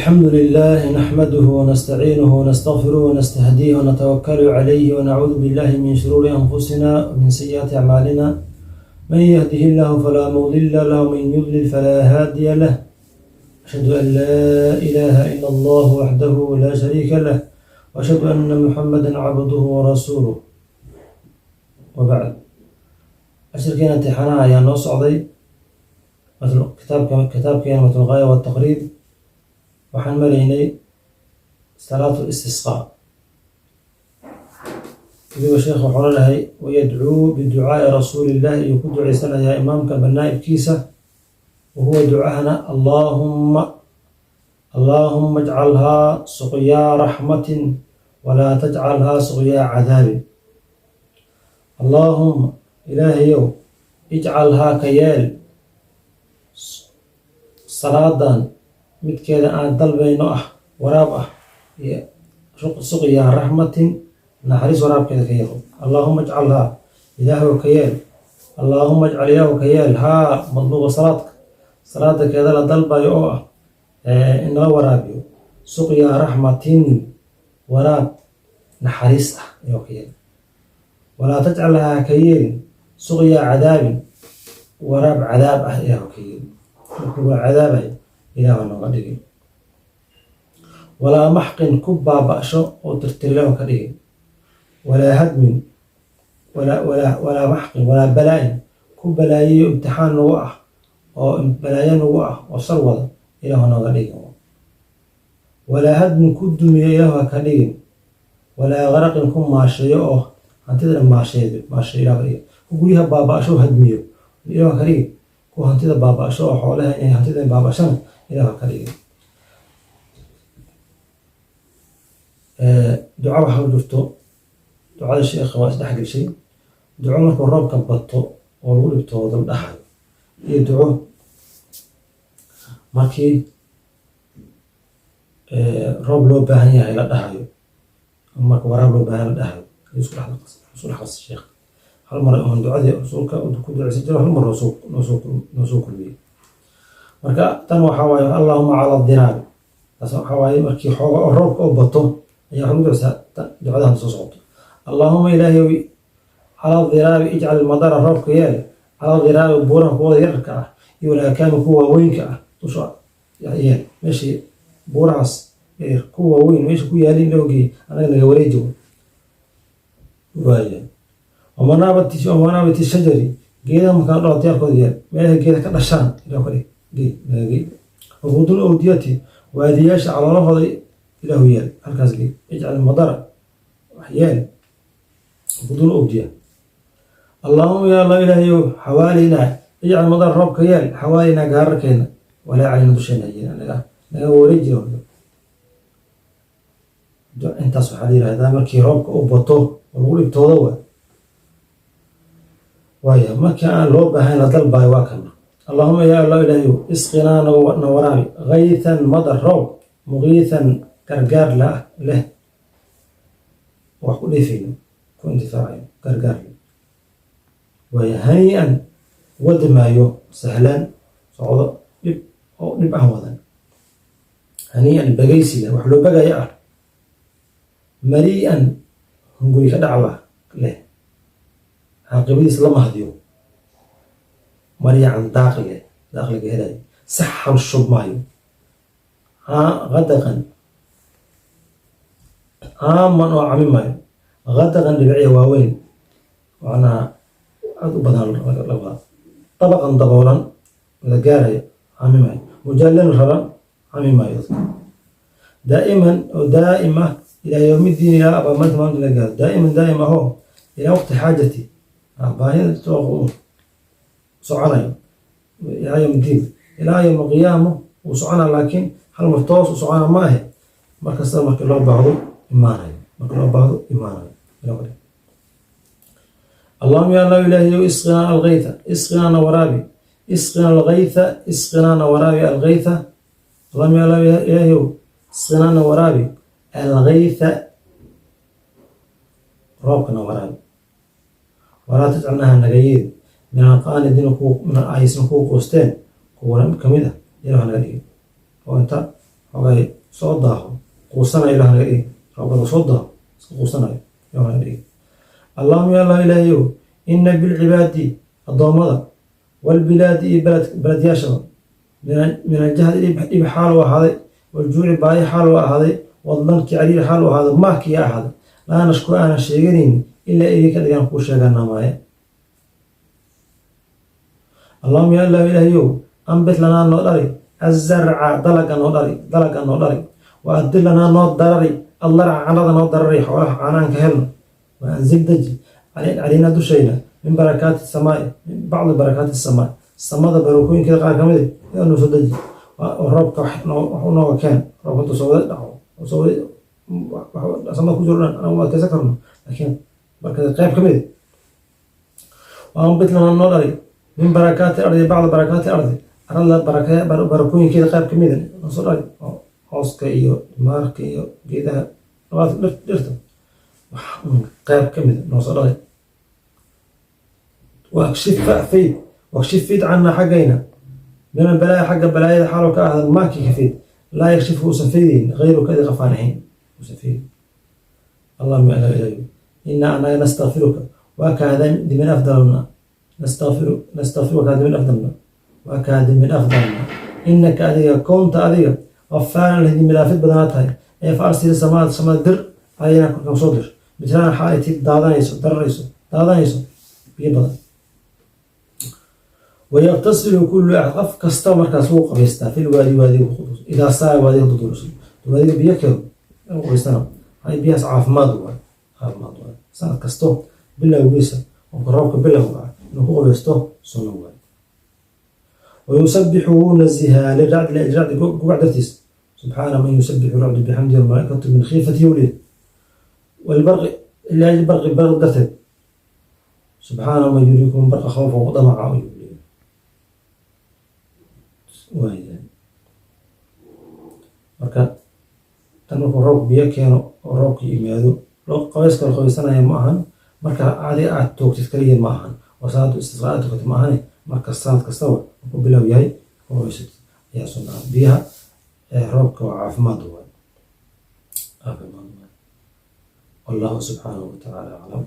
الحمد لله نحمده ونستعينه ونستغفره ونستهديه ونتوكل عليه ونعوذ بالله من شرور أنفسنا ومن سيئات أعمالنا. من يهده الله فلا مضل له ومن يضلل فلا هادي له. أشهد أن لا إله إلا الله وحده لا شريك له وأشهد أن محمدا عبده ورسوله. وبعد أشركين امتحانا يا نص عضي مثل كتاب كلمة الغاية والتقريب waxaan maraynay salaatu istisqaa. weliba sheekh wuxuu leeyahay wayadcuu biducaa'i rasuulillahi iyo ku ducaysanayaa imaamka banaa'ibkiisa wahuwa ducahana allaahumma ijcalhaa suqyaa raxmatin walaa tajcalhaa suqyaa cadaabin. allaahumma ilaahayow ijcalhaa ka yeel salaadan midkeeda aan dalbayno ah waraab ah iyo suqyaa raxmatin naxariis waraabkeeda ka yeelo. allaahuma ijcalhaa ilaahow ka yeel allaahuma ijcal ilaahow ka yeel haa madluuba salaada keeda la dalbayo oo ah in lala waraabiyo suqyaa raxmatin waraab naxariis ah ayuu ka yeel. walaa tajcalhaa ka yeelin suqyaa cadaabin waraab cadaab ah ilaahow ka yeel. markuu waa cadaabay ilaah nooga dhigin. walaa maxqin ku baaba'sho oo tirtirleo ka dhigin. walaa hadmin walaa maxqin walaa balaayin ku balaayiyo imtixaan nagu ah oo balaayo nagu ah oo sar wada ilaah nooga dhigin. walaa hadmin ku dumiyo ilaah ka dhigin. walaa qaraqin ku maasheeyo oo hantida maasheeyo ilaah ka dhigin. ku guryaha baaba'sho hadmiyo ilaah ka dhigin. ku hantida baaba'sho oo xoolaha inay hantida baaba'shana ilaah ka dhigin. duco waxaa jirto ducada sheekha waa isdhex geshay. duco markuu roobka bato oo lagu dhibtoodo la dhahayo iyo duco markii roob loo baahan yahay la dhahayo marka waraab loo baahan la dhahayo isku dhexqas sheekh hal mar oon ducadii rasuulka ku ducaysan jiro hal mar noo soo kulmiyey. marka tan waxaa waaye allaahuma cala diraabi taas waxaa waaye markii xooga oo roobka oo bato ayaa waxaa lagu ducaysaa ducadahan soo socoto. allaahuma ilaahay cala diraabi ijcal ilmadara roobka yeel cala diraabi buuraha kuwada yararka ah iyo walaakaami kuwa waaweynka ah dusha yeel. meeshii buurahaas yaryar kuwa waaweyn meesha ku yaalin loogeey anaga naga wareejigo waaya. wamanaabati shajari geedaha markaa dhalo diyaarkooda yeel meelaha geeda ka dhashaan ilaa ka dhig. wabudul awdiyati waadiyaasha caloolahooda ilaahu yeel halkaas geey. ijcal madara wax yeel budul awdiya. allaahuma yaa allah ilaahayow xawaalinaa ijcal madara roobka yeel xawaalinaa gaararkeena walaa calina dusheena yeel naga wareejiya. intaas waxaa la yihahdaa markii roobka u bato oo lagu dhibtoodo waaya markii aan loo baahan la dalbayo waa kana. allaahuma yaa allah ilaahayow isqinaa na waraabi gaythan madar roob muqiithan gargaar leh wax ku dheefayno ku intifaacayo gargaar leh waaya. hani-an wadamaayo sahlan socdo dhib aan wadan. hani-an bagaysiga wax loo bagayo ah. mali-an hunguri ka dhacba leh caaqibadiis la mahdiyo. maryacan daaqliga helayo saxan shubmaayo. qadaqan aaman oo camimaayo. qadaqan dhibicya waaweyn macnaha aada u badan labada. dabaqan daboolan la gaarayo camimaayo. mujallan raran camimaayo dadka. daa'iman oo daa'im ah ilaa yowmidiin ilaa abaamanta maanta la gaaro. daa'iman daa'im ahoo ilaa waqti xaajati baahida soconayo ilaa yowmdiin ilaa yowma qiyaamo uu soconaa laakiin hal mar toos u soconaa ma ahe markasta markii loo baahdo imaanayo. allahuma ya allah ilaahiyow isqinaa algaytha isqinaana waraabi. isqina algaytha isqinaana waraabi algaytha. allahuma ya allah ilaahiyow isqinaana waraabi algaytha roobkana waraabi. walaa tajcalnaha naga yeeli min alqaanidiina aysan kuwa qoosteen kuwa kamid ah ilaah naga dhigi oo inta xoogay soo daaho quusanayo ilaah naga dhigi roobada soo daaho iska quusanayo ilaah naga dhigi allahuma ya allah ilaahayow ina bilcibaadi addoommada walbilaadi iyo beledyaashaba min aljahdi dhib xaal u ahaaday waljuuci baahi xaal u ahaaday wadlanki cariiri xaal u ahaaday maahkiya ahaaday laa nashkuru aanan sheeganaynin ilaa idinka dhigaan kuu sheegana maaye allahuma ya allah ilaahayow ambit lanaa noo dhari azarca dalaga noo dhari wa adir lanaa noo darari allarca canada noo darari xoolaha caanaanka helno wa anzil deji calaynaa dushayna min barakaati samaai min bacdi barakaati samaa samada barakooyinkeeda qaar ka mid yaa noo soo deji roobka wax nooga keen roobka intuu soo wada dhaco samada ku jiro dhan aan u adkeysan karno laakiin barkada qayb ka mid wa ambit lanaa noo dhari min barakaati ardi bacda barakaati ardi arada barakooyinkeeda qayb ka mida noo soo dhari hooska iyo maarka iyo geedaha nabaadka dhirta qayb ka mida noo soo dhari wakshif fiid canaa xaggayna min albalaaya xagga balaayada xaaloo ka ahda maakii ka fiid laa yakshifu uusan fiidayn hayruka adi qafaan ahayn uusan fiidin allahuma ala ilayo inaa anaga nastakfiruka waa kaada dimin afdalna nastaqfiruka dimin afdalna waa kaada min afdalna inaka adiga kownta adiga gafaaran leh dimi dhaafid badanaa tahay ee fa arsili samada dir calayna korkan soo dir mitlana xaal ay tii daadanayso biyo badan wayaqtasilu kullu axad qof kasta markaas wuu qabaystaa fil waadi waadiga qudus idaa saa waadiga duduruso waadiga biyo keeno inuu qabaystana hay biyahaas caafimaad waay sanad kasto bilowgiisa oo roobka bilowga inuu ku qabaysto sunno waay wayusabixu wuu nazihaa liracdi gugac dartiisa subxaana man yusabixu racdu bixamdihi walmalaa'ikatu min khiifati yowlid walbarqi ilaa barqi darteed subxaana man yuriikum barqa khawfa wadamaca marka tan markuu roobka biyo keeno oo roobka yimaado qabayska la qabaysanaya ma ahan marka adi aad toogtid kaliya ma ahan oo salaadu istisqaa aad tukatid ma ahane marka sanad kastaba ku bilow yahay qabaysad ayaa sunnaa biyaha roobka waa caafimaad waay wallahu subxaanahu watacaala aclam